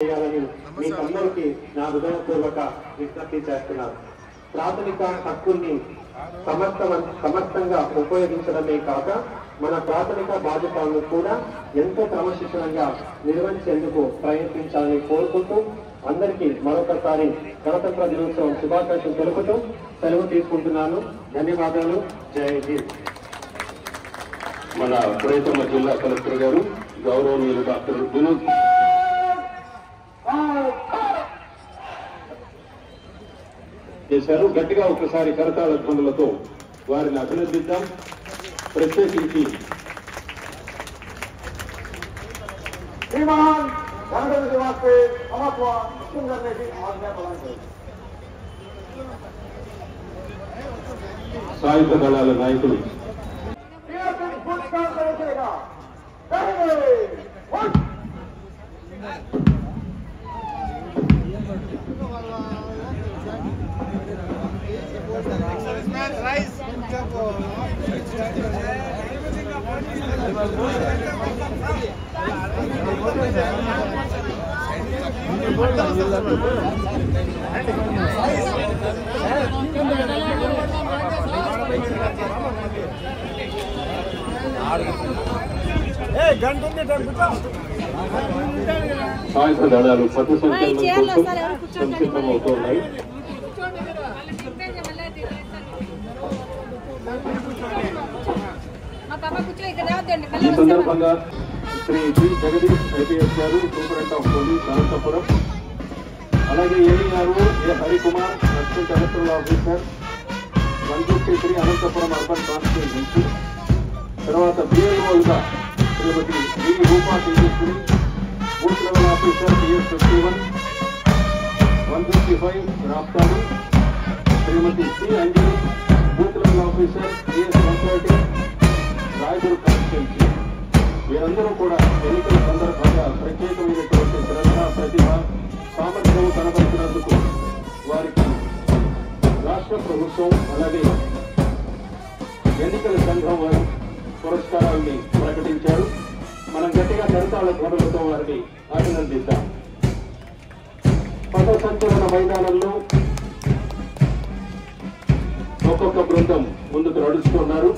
చేయాలని మీకందరికీ నా హృదయపూర్వక విజ్ఞప్తి చేస్తున్నాను. ప్రాథమిక హక్కుల్ని సమర్థంగా ఉపయోగించడమే కాక మన ప్రాథమిక బాధ్యతలను కూడా ఎంతో క్రమశిక్షణంగా నిర్వహించేందుకు ప్రయత్నించాలని కోరుకుంటూ అందరికీ మరొకసారి గణతంత్ర దినోత్సవం శుభాకాంక్షలు తెలుపుతూ సెలవు తీసుకుంటున్నాను. ధన్యవాదాలు. జై హింద్. మన ప్రియతమ జిల్లా కలెక్టర్ గారు గౌరవనీయులు డాక్టర్ వినోద్ చేశారు. గట్టిగా ఒకసారి కరతాళ ధ్వనులతో వారిని అభినందిద్దాం. ప్రత్యేకించి సాయుధ దళాల నాయకులు సాయుధ దళాలు పథ సంచలనం కోసం సంసిద్ధమవుతున్నాయి. ఈ సందర్భంగా శ్రీ జి జగదీష్ ఐపీఎస్ గారు సూపరింటెండెంట్ ఆఫ్ పోలీస్ అనంతపురం, అలాగే AERO A Harikumar assistant electoral officer 153 Anantapuram urban constituency, తర్వాత బిఎల్ఓలుగా Shrimati V Rupa Tejaswi, booth level officer PS 51 155 Raptadu, Shrimati C Anjali, booth level officer PS 130 Rayadurga constituency. వీరందరూ కూడా ఎన్నికల సందర్భంగా ప్రత్యేకమైనటువంటి శ్రద్ధ, ప్రతిభ, సామర్థ్యం కనబరిచినందుకు వారికి రాష్ట్ర ప్రభుత్వం అలాగే ఎన్నికల సంఘం వారు పురస్కారాన్ని ప్రకటించారు. మనం గట్టిగా కరతాళ ధ్వనులతో వారిని అభినందిద్దాం. పథ సంచలన మైదానంలో ఒక్కొక్క బృందం ముందుకు నడుస్తున్నారు.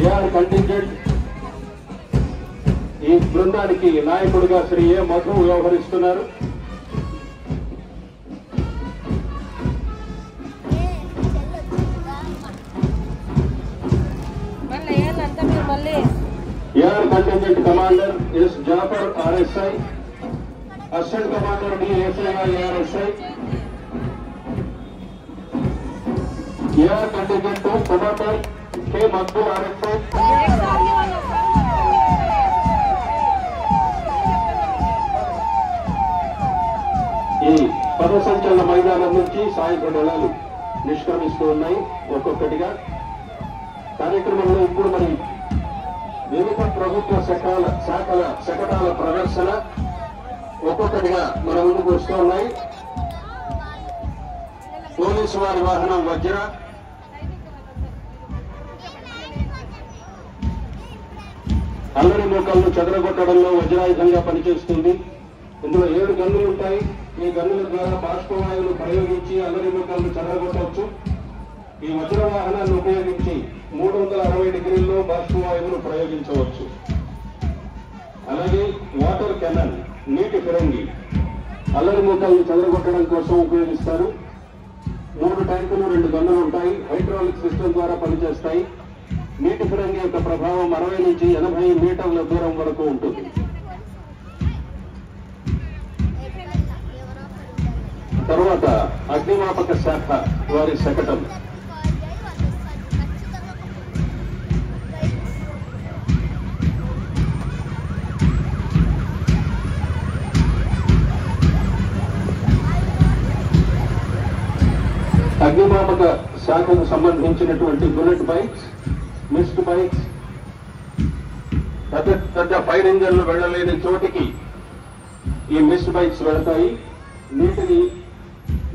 ఏఆర్ కంటింజెంట్ ఈ బృందానికి నాయకుడిగా శ్రీ ఏ మధు వ్యవహరిస్తున్నారు. AR contingent commander S Jafar RSI, assistant commander D SIR ARSI, AR contingent commander K Madhu RSI, ఈ పథ సంచలన మైదానం నుంచి సాయుధ దళాలు నిష్క్రమిస్తూ ఉన్నాయి ఒక్కొక్కటిగా. కార్యక్రమంలో ఇప్పుడు మరి వివిధ ప్రభుత్వ శాఖల శకటాల ప్రదర్శన ఒక్కొక్కటిగా మన ముందుకు వస్తూ ఉన్నాయి. పోలీసు వారి వాహనం వజ్ర, అల్లరి మూకలను చెదరగొట్టడంలో వజ్రాయుధంగా పనిచేస్తుంది. ఇందులో 7 గన్నులు ఉంటాయి. ఈ గన్నుల ద్వారా బాష్పవాయువులు ప్రయోగించి అల్లరి మూకలను చెదరగొట్టవచ్చు. ఈ వజ్ర వాహనాన్ని ఉపయోగించి 360 డిగ్రీల్లో బాష్పవాయువులు ప్రయోగించవచ్చు. అలాగే వాటర్ కెనన్, నీటి ఫిరంగి అల్లరి మూకలను చెదరగొట్టడం కోసం ఉపయోగిస్తారు. 3 ట్యాంకులు 2 గన్నులు ఉంటాయి. హైడ్రాలిక్ సిస్టమ్ ద్వారా పనిచేస్తాయి. నీటి ఫిరంగి యొక్క ప్రభావం 60 నుంచి 80 మీటర్ల దూరం వరకు ఉంటుంది. తర్వాత అగ్నిమాపక శాఖ వారి శకటం. అగ్నిమాపక శాఖకు సంబంధించినటువంటి బుల్లెట్ బైక్స్, మిస్ట్ బైక్స్, పెద్ద ఫైర్ ఇంజన్లు వెళ్లలేని చోటికి ఈ మిస్ట్ బైక్స్ వెళతాయి. నీటిని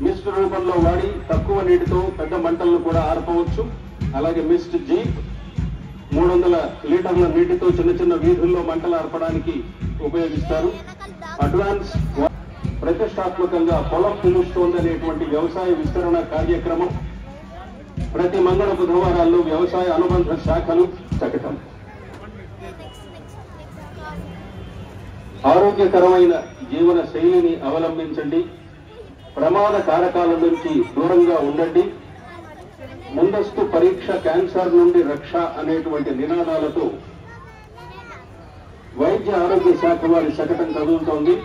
మిస్ట్ రూపంలో వాడి తక్కువ నీటితో పెద్ద మంటలను కూడా ఆర్పవచ్చు. అలాగే మిస్ట్ జీప్, 300 లీటర్ల నీటితో చిన్న చిన్న వీధుల్లో మంటలు ఆర్పడానికి ఉపయోగిస్తారు. అడ్వాన్స్ ప్రతిష్టాత్మకంగా పొలం పిలుస్తోందనేటువంటి వ్యవసాయ విస్తరణ కార్యక్రమం ప్రతి మంగళ బుధవారాల్లో వ్యవసాయ అనుబంధ శాఖలు చకటం. ఆరోగ్యకరమైన జీవన శైలిని అవలంబించండి, ప్రమాద కారకాల నుంచి దూరంగా ఉండండి, ముందస్తు పరీక్ష క్యాన్సర్ నుండి రక్ష అనేటువంటి నినాదాలతో వైద్య ఆరోగ్య శాఖ వారి శకటం చదువుతోంది.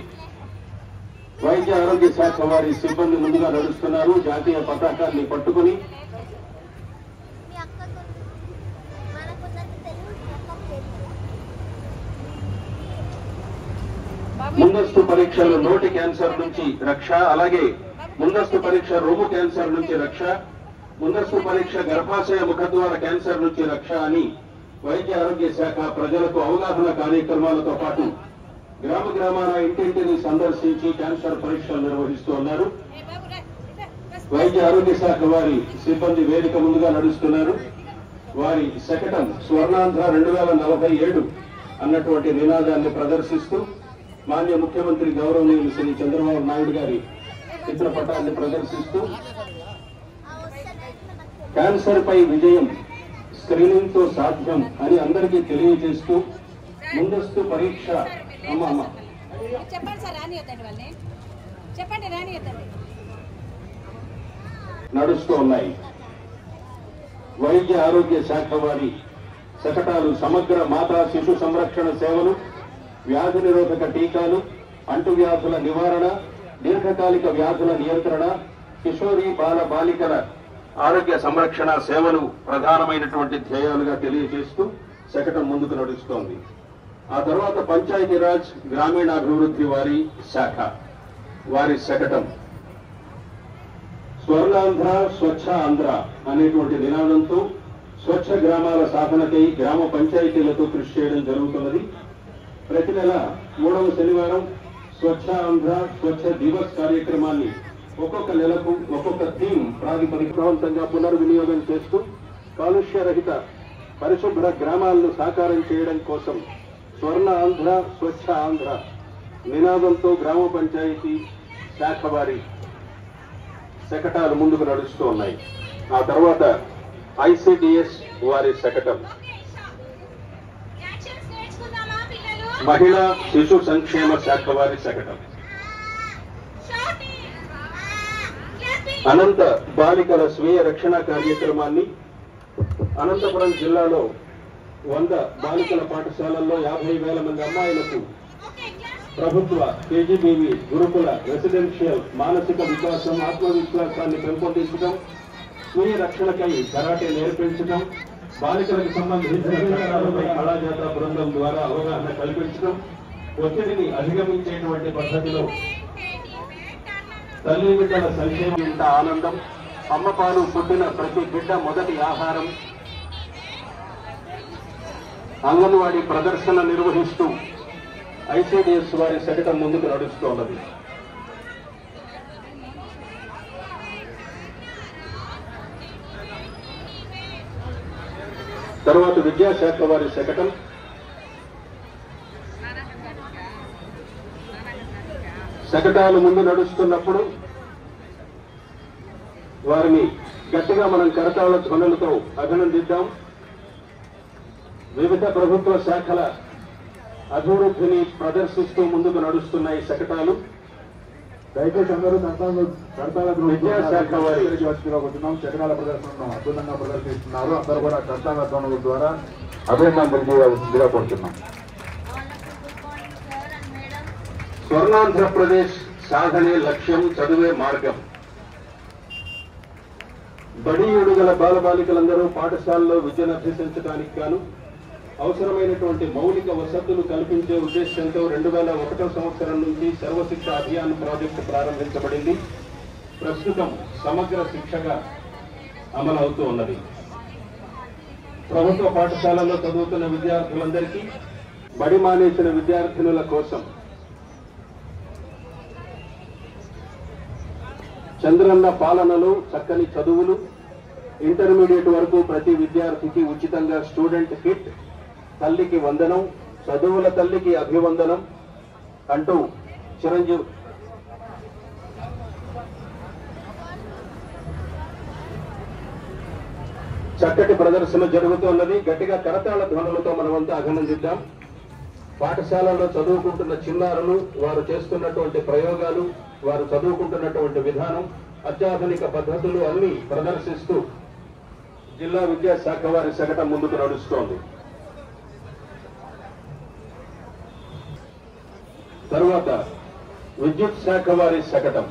వైద్య ఆరోగ్య శాఖ వారి సిబ్బంది ముందుగా నడుస్తున్నారు. జాతీయ పతాకాన్ని పట్టుకుని ముందస్తు పరీక్షలు నోటి క్యాన్సర్ నుంచి రక్ష, అలాగే ముందస్తు పరీక్ష రొమ్ము క్యాన్సర్ నుంచి రక్ష, ముందస్తు పరీక్ష గర్భాశయ ముఖద్వార క్యాన్సర్ నుంచి రక్ష అని వైద్య ఆరోగ్య శాఖ ప్రజలకు అవగాహన కార్యక్రమాలతో పాటు గ్రామ గ్రామాల ఇంటింటిని సందర్శించి క్యాన్సర్ పరీక్షలు నిర్వహిస్తున్నారు. వైద్య ఆరోగ్య శాఖ వారి సిబ్బంది వేదిక ముందుగా నడుస్తున్నారు. వారి శకటం స్వర్ణాంధ్ర 2047 అన్నటువంటి నినాదాన్ని ప్రదర్శిస్తూ మాన్య ముఖ్యమంత్రి గౌరవనీయులు శ్రీ చంద్రబాబు నాయుడు గారి చిత్రపటాన్ని ప్రదర్శిస్తూ క్యాన్సర్ పై విజయం స్క్రీనింగ్ తో సాధ్యం అని అందరికీ తెలియజేస్తూ ముందస్తు పరీక్ష నడుస్తూ ఉన్నాయి. వైద్య ఆరోగ్య శాఖ వారి శకటాలు సమగ్ర మాతా శిశు సంరక్షణ సేవలు, వ్యాధి నిరోధక టీకాలు, అంటువ్యాధుల నివారణ, దీర్ఘకాలిక వ్యాధుల నియంత్రణ, కిషోరి బాల బాలికల ఆరోగ్య సంరక్షణ సేవలు ప్రధానమైనటువంటి ధ్యేయాలుగా తెలియజేస్తూ శకటం ముందుకు నడుస్తోంది. ఆ తర్వాత పంచాయతీరాజ్ గ్రామీణాభివృద్ధి వారి శాఖ వారి శకటం స్వర్ణాంధ్ర స్వచ్ఛ ఆంధ్ర అనేటువంటి నినాదంతో స్వచ్ఛ గ్రామాల సాధనకై గ్రామ పంచాయతీలతో కృషి చేయడం జరుగుతున్నది. ప్రతి నెల 3వ శనివారం స్వచ్ఛ ఆంధ్ర స్వచ్ఛ దివస్ కార్యక్రమాన్ని ఒక్కొక్క నెలకు ఒక్కొక్క థీమ్ ప్రాతిపదికవంతంగా పునర్వినియోగం చేస్తూ కాలుష్య రహిత పరిశుభ్ర గ్రామాలను సాకారం చేయడం కోసం స్వర్ణ ఆంధ్ర స్వచ్ఛ ఆంధ్ర నినాదంతో గ్రామ పంచాయతీ శాఖ వారి శకటాలు ముందుకు నడుస్తూ ఉన్నాయి. ఆ తర్వాత ఐసిడిఎస్ వారి శకటం మహిళా శిశు సంక్షేమ శాఖ వారి శకటం అనంత బాలికల స్వీయ రక్షణ కార్యక్రమాన్ని అనంతపురం జిల్లాలో 100 బాలికల పాఠశాలల్లో 50,000 మంది అమ్మాయిలకు ప్రభుత్వ కేజీబీవీ గురుకుల రెసిడెన్షియల్ మానసిక వికాసం ఆత్మవిశ్వాసాన్ని పెంపొందించడం, స్వీయ రక్షణకై కరాటే నేర్పించడం, బాలికలకు సంబంధించిన చట్టాలపై కళాజాత బృందం ద్వారా అవగాహన కల్పించడం, ఒత్తిడిని అధిగమించేటువంటి పద్ధతిలో తల్లి బిడ్డల సంక్షేమం ఇంత ఆనందం, అమ్మపాలు పుట్టిన ప్రతి బిడ్డ మొదటి ఆహారం, అంగన్వాడీ ప్రదర్శన నిర్వహిస్తూ ఐసిడిఎస్ వారి శకటం ముందుకు నడుస్తోన్నది. తర్వాత విద్యాశాఖ వారి శకటం శకటాలు ముందు నడుస్తున్నప్పుడు వారిని గట్టిగా మనం కరతాళ ధ్వనులతో అభినందిద్దాం. వివిధ ప్రభుత్వ శాఖల అభివృద్ధిని ప్రదర్శిస్తూ ముందుకు నడుస్తున్నాయి శకటాలు. దయచేసి అందరూ కర్తాల విద్యాశాఖ వారి వచ్చినాం. శకటాల ప్రదర్శనను అద్భుతంగా ప్రదర్శిస్తున్నారు. అందరూ కూడా కర్తాల ధ్వనుల ద్వారా అభినందనలు చేయవలసిందిగా కోరుతున్నాం. స్వర్ణాంధ్రప్రదేశ్ సాధనే లక్ష్యం, చదువే మార్గం. బడియుడు గల బాలబాలికలందరూ పాఠశాలలో విద్యను అభ్యసించడానికి గాను అవసరమైనటువంటి మౌలిక వసతులు కల్పించే ఉద్దేశంతో 2001 సంవత్సరం నుంచి సర్వశిక్ష అభియాన్ ప్రాజెక్టు ప్రారంభించబడింది. ప్రస్తుతం సమగ్ర శిక్షగా అమలవుతూ ఉన్నది. ప్రభుత్వ పాఠశాలలో చదువుతున్న విద్యార్థులందరికీ, బడి మానేసిన విద్యార్థినుల కోసం చంద్రన్న పాలనలో చక్కని చదువులు, ఇంటర్మీడియట్ వరకు ప్రతి విద్యార్థికి ఉచితంగా స్టూడెంట్ కిట్, తల్లికి వందనం, చదువుల తల్లికి అభివందనం అంటూ చిరంజీవి చక్కటి ప్రదర్శన జరుగుతున్నది. గట్టిగా కరతాళ ధ్వనులతో మనమంతా అభినందిద్దాం. పాఠశాలలో చదువుకుంటున్న చిన్నారులు, వారు చేస్తున్నటువంటి ప్రయోగాలు, వారు చదువుకుంటున్నటువంటి విధానం, అత్యాధునిక పద్ధతులు అన్ని ప్రదర్శిస్తూ జిల్లా విద్యాశాఖ వారి శకటం ముందుకు నడుస్తోంది. తరువాత విద్యుత్ శాఖ వారి శకటం.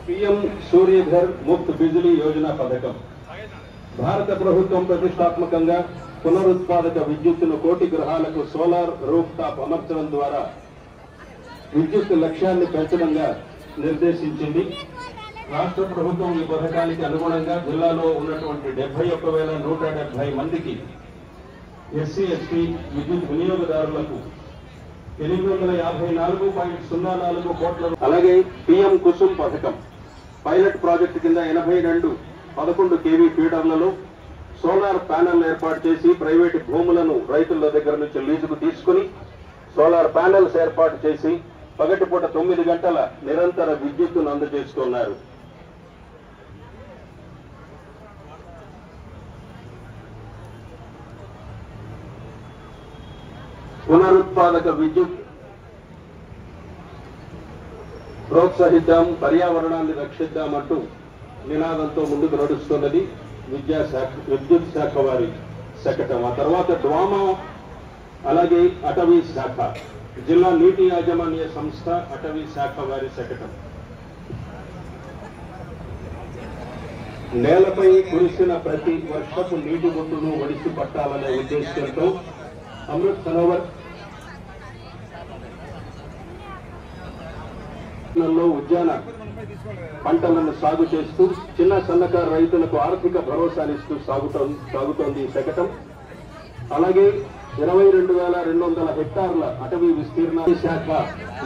పీఎం సూర్యఘర్ ముఫ్త్ బిజిలీ యోజన పథకం. భారత ప్రభుత్వం ప్రతిష్టాత్మకంగా పునరుత్పాదక విద్యుత్తును కోటి గృహాలకు సోలార్ రూఫ్ టాప్ అమర్చడం ద్వారా విద్యుత్ లక్ష్యాన్ని పెంచడంగా నిర్దేశించింది. రాష్ట్ర ప్రభుత్వం ఈ పథకానికి అనుగుణంగా జిల్లాలో ఉన్నటువంటి 71,170 మందికి ఎస్సీ ఎస్టీ విద్యుత్ వినియోగదారులకు 854.04 కోట్ల. అలాగే పీఎం కుసుమ్ పథకం పైలట్ ప్రాజెక్టు కింద 11 కేవీ ఫీడర్లలో సోలార్ ప్యానెల్ ఏర్పాటు చేసి ప్రైవేటు భూములను రైతుల దగ్గర నుంచి లీజుకు తీసుకుని సోలార్ ప్యానెల్స్ ఏర్పాటు చేసి పగటిపూట 9 గంటల నిరంతర విద్యుత్తును అందజేస్తున్నారు. పునరుత్పాదక విద్యుత్ ప్రోత్సహిద్దాం, పర్యావరణాన్ని రక్షిద్దామంటూ నినాదంతో ముందుకు నడుస్తున్నది విద్యుత్ శాఖ వారి శకటం. ఆ తర్వాత డ్వామా, అలాగే అటవీ శాఖ, జిల్లా నీటి యాజమాన్య సంస్థ అటవీ శాఖ వారి శకటం. నేలపై కురిసిన ప్రతి వర్షపు నీటి బొట్టును ఒడిసి పట్టాలనే ఉద్దేశంతో అమృత్ సరోవర్ ఉద్యాన పంటలను సాగు చేస్తూ చిన్న సన్నకారు రైతులకు ఆర్థిక భరోసానిస్తూ సాగుతోంది ఈ శకటం. అలాగే 22,200 హెక్టార్ల అటవీ విస్తీర్ణ శాఖ,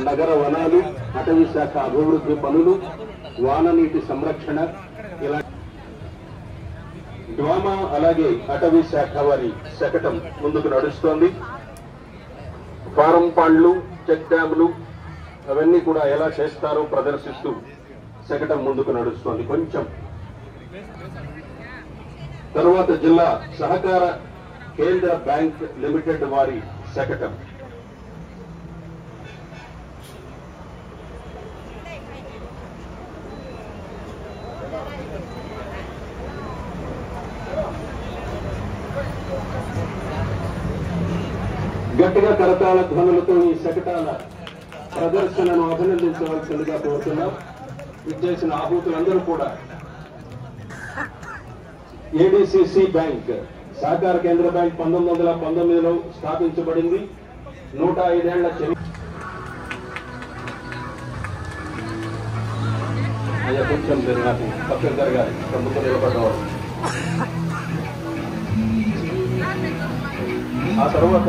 నగర వనాలు, అటవీ శాఖ అభివృద్ధి పనులు, వాననీటి సంరక్షణ, ఇలా డ్వామా అలాగే అటవీ శాఖ వారి శకటం ముందుకు నడుస్తోంది. ఫారం పాండ్లు, చెక్ డ్యాములు అవన్నీ కూడా ఎలా చేస్తారో ప్రదర్శిస్తూ శకటం ముందుకు నడుస్తోంది. కొంచెం తరువాత జిల్లా సహకార కేంద్ర బ్యాంక్ లిమిటెడ్ వారి శకటం. గట్టిగా కరతాళ ధ్వనులతో ఈ శకటాల ప్రదర్శనను అభినందించవలసిందిగా కోరుతున్నాం. ఇచ్చేసిన ఆహూతులందరూ కూడా ఏడీసీసీ బ్యాంక్, సహకార కేంద్ర బ్యాంక్ 1919లో స్థాపించబడింది. 105 ఏళ్ల కొంచెం నాకు పక్కన జరగాలి, ముందు నిలబడ్డవారు. ఆ తర్వాత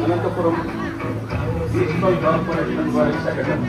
అనంతపురం మున్సిపల్ కార్పొరేషన్ వారి శకటం.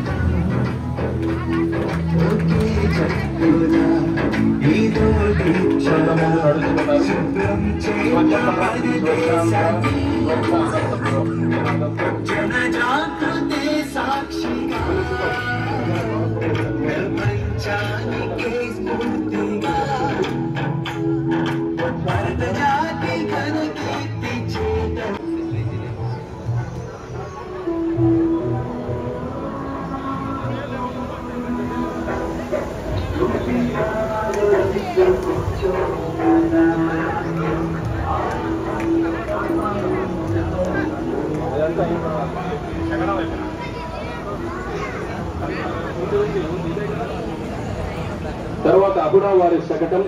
తర్వాత అహుడా వారి శకటం.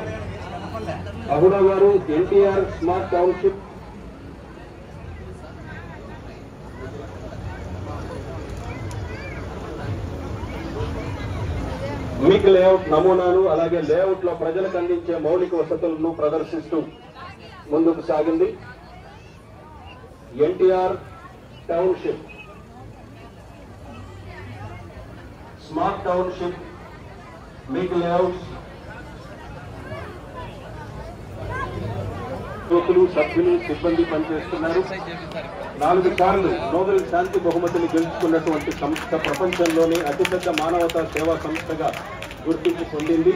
అహుడా వారు ఎన్టీఆర్ స్మార్ట్ టౌన్షిప్, మీకు లేఅవుట్ నమూనాను, అలాగే లేఅవుట్ లో ప్రజలకు అందించే మౌలిక వసతులను ప్రదర్శిస్తూ ముందుకు సాగింది. ఎన్టీఆర్ టౌన్షిప్, స్మార్ట్ టౌన్షిప్ మీకు లేఅవుట్స్ యువకులు సభ్యులు సిబ్బంది పనిచేస్తున్నారు. 4 సార్లు నోబెల్ శాంతి బహుమతిని గెలుచుకున్నటువంటి సంస్థ ప్రపంచంలోనే అతిపెద్ద మానవతా సేవా సంస్థగా గుర్తింపు పొందింది.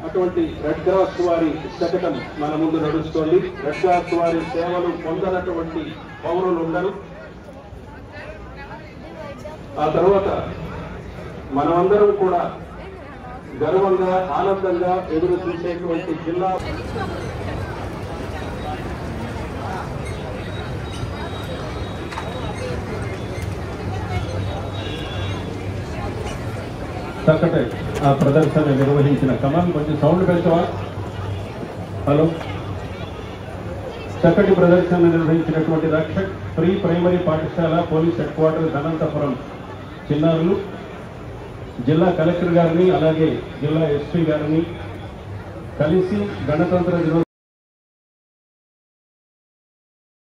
అటువంటి రెడ్ క్రాస్ వారి శకటం మన ముందు నడుస్తోంది. రెడ్ క్రాస్ వారి సేవలు పొందనటువంటి పౌరులు ఉండరు. ఆ తర్వాత మనమందరం కూడా గర్వంగా ఆనందంగా ఎదురు చూసేటువంటి జిల్లా చక్కటి ఆ ప్రదర్శన నిర్వహించిన కమల్ కొంచెం సౌండ్ పెంచవా. హలో. చక్కటి ప్రదర్శన నిర్వహించినటువంటి రక్షక్ ప్రీ ప్రైమరీ పాఠశాల పోలీస్ హెడ్ క్వార్టర్ అనంతపురం చిన్నారులు జిల్లా కలెక్టర్ గారిని అలాగే జిల్లా ఎస్పీ గారిని కలిసి గణతంత్ర దినోత్సవం